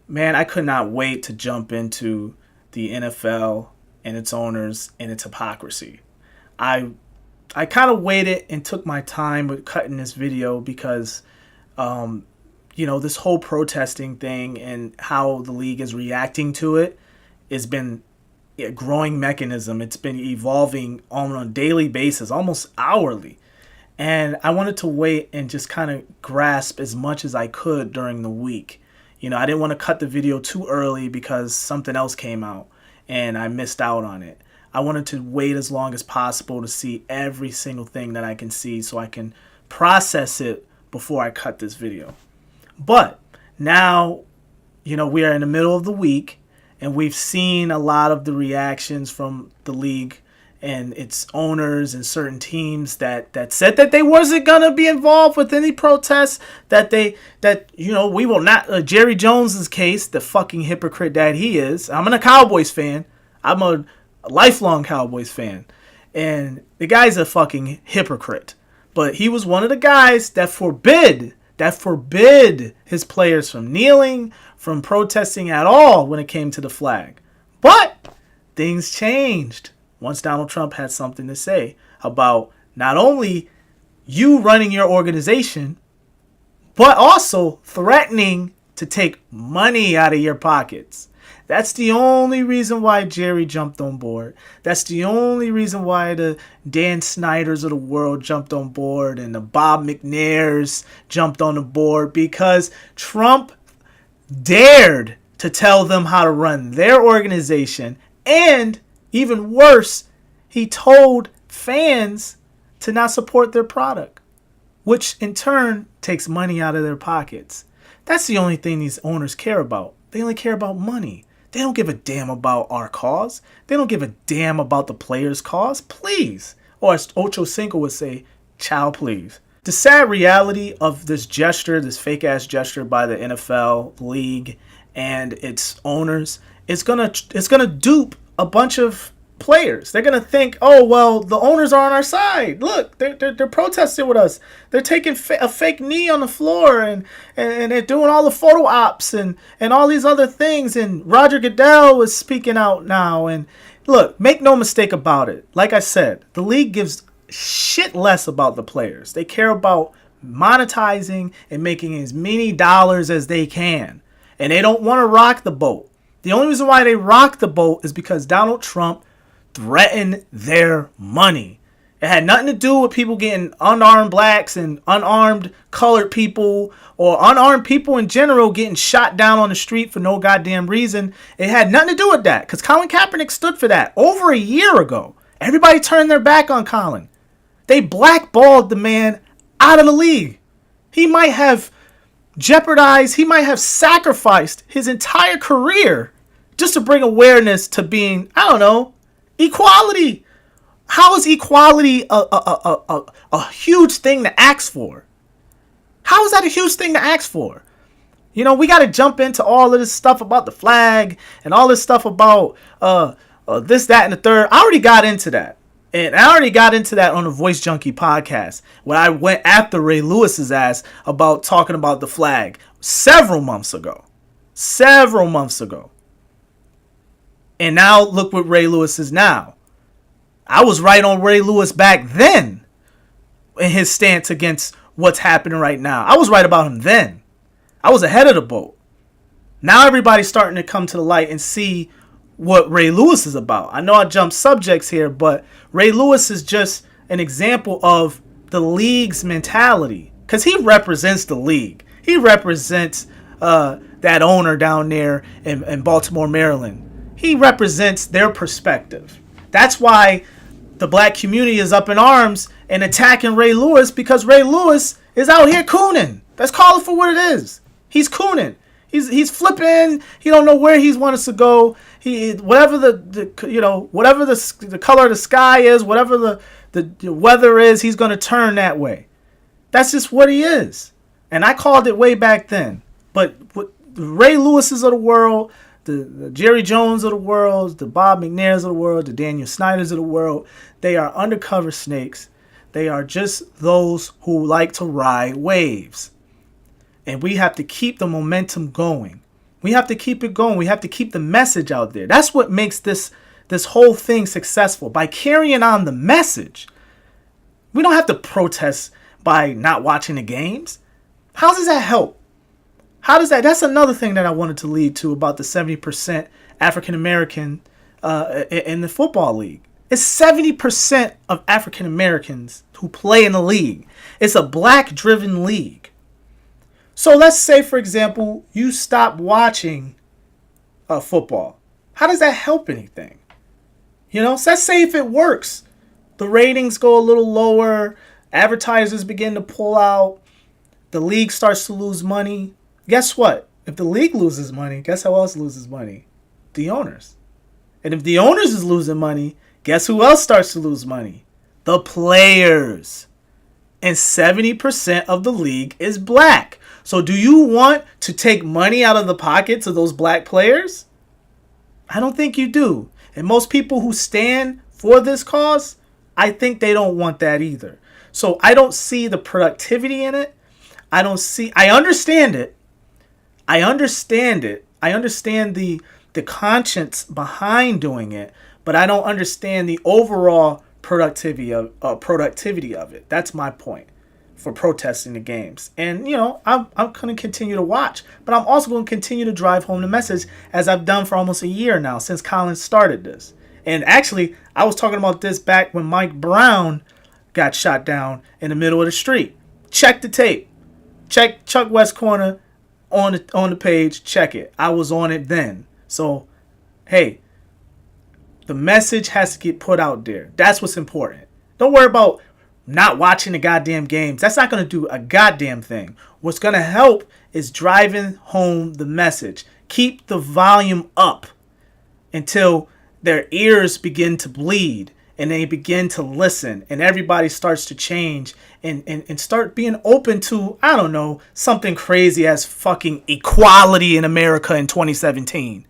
Man, I could not wait to jump into the NFL and its owners and its hypocrisy. I I kind of waited and took my time with cutting this video because this whole protesting thing and how the league is reacting to it has been a growing mechanism. It's been evolving on a daily basis, almost hourly. And I wanted to wait and just kind of grasp as much as I could during the week. I didn't want to cut the video too early because something else came out and I missed out on it. I wanted to wait as long as possible to see every single thing that I can see so I can process it before I cut this video. But now, we are in the middle of the week and we've seen a lot of the reactions from the league and its owners and certain teams that said that they wasn't gonna be involved with any protests, we will not. Jerry Jones's case, the fucking hypocrite that he is. I'm a Cowboys fan. I'm a lifelong Cowboys fan, and the guy's a fucking hypocrite. But he was one of the guys that forbid his players from kneeling, from protesting at all when it came to the flag. But things changed once Donald Trump had something to say about not only you running your organization, but also threatening to take money out of your pockets. That's the only reason why Jerry jumped on board. That's the only reason why the Dan Snyders of the world jumped on board and the Bob McNairs jumped on the board, because Trump dared to tell them how to run their organization. And even worse, he told fans to not support their product, which in turn takes money out of their pockets. That's the only thing these owners care about. They only care about money. They don't give a damn about our cause. They don't give a damn about the players' cause. Please. Or as Ocho Cinco would say, child, please. The sad reality of this gesture, this fake-ass gesture by the NFL, league, and its owners, it's gonna dupe a bunch of players. They're gonna think, oh well, the owners are on our side. Look, they're protesting with us. They're taking a fake knee on the floor and they're doing all the photo ops and all these other things. And Roger Goodell is speaking out now. And look, make no mistake about it. Like I said, the league gives shit less about the players. They care about monetizing and making as many dollars as they can. And they don't want to rock the boat. The only reason why they rock the boat is because Donald Trump threatened their money. It had nothing to do with people getting unarmed blacks and unarmed colored people or unarmed people in general getting shot down on the street for no goddamn reason. It had nothing to do with that, because Colin Kaepernick stood for that over a year ago. Everybody turned their back on Colin. They blackballed the man out of the league. He might have jeopardized, he might have sacrificed his entire career just to bring awareness to being, I don't know, equality. How is equality a huge thing to ask for? How is that a huge thing to ask for? We got to jump into all of this stuff about the flag and all this stuff about this, that, and the third. I already got into that. And I already got into that on the Voice Junkie podcast when I went after Ray Lewis's ass about talking about the flag several months ago. And now look what Ray Lewis is now. I was right on Ray Lewis back then in his stance against what's happening right now. I was right about him then. I was ahead of the boat. Now everybody's starting to come to the light and see what Ray Lewis is about. I know I jumped subjects here, but Ray Lewis is just an example of the league's mentality, because he represents the league. He represents that owner down there in Baltimore, Maryland. He represents their perspective. That's why the black community is up in arms and attacking Ray Lewis, because Ray Lewis is out here cooning. Let's call it for what it is. He's cooning. He's flipping. He don't know where he wants to go. Whatever the color of the sky is, whatever the weather is, he's going to turn that way. That's just what he is. And I called it way back then. But the Ray Lewis's of the world, the Jerry Jones of the world, the Bob McNairs of the world, the Daniel Snyders of the world, they are undercover snakes. They are just those who like to ride waves. And we have to keep the momentum going. We have to keep it going. We have to keep the message out there. That's what makes this whole thing successful, by carrying on the message. We don't have to protest by not watching the games. How does that help? How does that? That's another thing that I wanted to lead to about the 70% African American in the football league. It's 70% of African Americans who play in the league. It's a black-driven league. So let's say, for example, you stop watching football. How does that help anything? So let's say if it works, the ratings go a little lower, advertisers begin to pull out, the league starts to lose money. Guess what? If the league loses money, guess who else loses money? The owners. And if the owners is losing money, guess who else starts to lose money? The players. And 70% of the league is black. So do you want to take money out of the pockets of those black players? I don't think you do. And most people who stand for this cause, I think they don't want that either. So I don't see the productivity in it. I understand it. I understand the conscience behind doing it, but I don't understand the overall productivity of it. That's my point for protesting the games. And I'm going to continue to watch, but I'm also going to continue to drive home the message, as I've done for almost a year now since Colin started this. And actually, I was talking about this back when Mike Brown got shot down in the middle of the street. Check the tape. Check Chuck West Corner on the page. Check it. I was on it then. So, hey, the message has to get put out there. That's what's important. Don't worry about not watching the goddamn games. That's not going to do a goddamn thing. What's going to help is driving home the message. Keep the volume up until their ears begin to bleed and they begin to listen and everybody starts to change and start being open to, I don't know, something crazy as fucking equality in America in 2017.